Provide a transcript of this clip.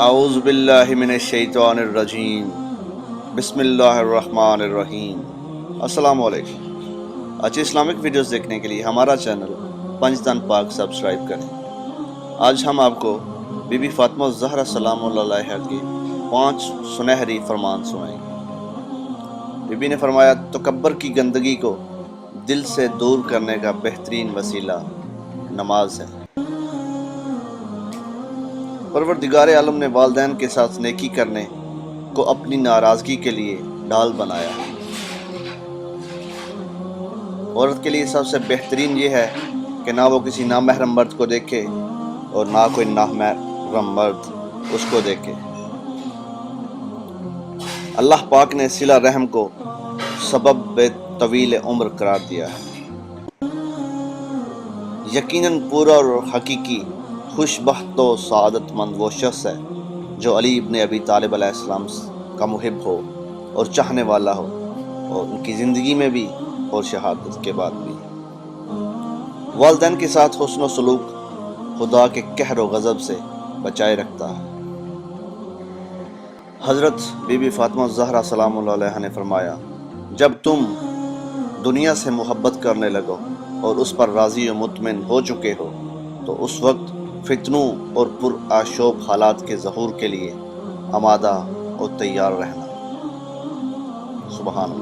اعوذ باللہ من الشیطان الرجیم، بسم اللہ الرحمن الرحیم۔ السلام علیکم۔ اچھی اسلامک ویڈیوز دیکھنے کے لیے ہمارا چینل پنجتن پاک سبسکرائب کریں۔ آج ہم آپ کو بی بی فاطمہ الزہرا سلام اللہ علیہا کے 5 سنہری فرمان سنائیں گے۔ بی بی نے فرمایا، تکبر کی گندگی کو دل سے دور کرنے کا بہترین وسیلہ نماز ہے۔ پروردگار عالم نے والدین کے ساتھ نیکی کرنے کو اپنی ناراضگی کے لیے ڈھال بنایا ہے۔ عورت کے لیے سب سے بہترین یہ ہے کہ نہ وہ کسی نامحرم مرد کو دیکھے اور نہ کوئی نامحرم مرد اس کو دیکھے۔ اللہ پاک نے صلہ رحم کو سبب طویل عمر قرار دیا ہے۔ یقیناً پورا اور حقیقی خوش بخت و سعادت مند وہ شخص ہے جو علی ابن ابی طالب علیہ السلام کا محب ہو اور چاہنے والا ہو، اور ان کی زندگی میں بھی اور شہادت کے بعد بھی۔ والدین کے ساتھ حسن و سلوک خدا کے قہر و غضب سے بچائے رکھتا ہے۔ حضرت بی بی فاطمہ الزہرا سلام اللہ علیہا نے فرمایا، جب تم دنیا سے محبت کرنے لگو اور اس پر راضی و مطمئن ہو چکے ہو تو اس وقت فتنوں اور پرآشوب حالات کے ظہور کے لیے آمادہ اور تیار رہنا۔ سبحان اللہ۔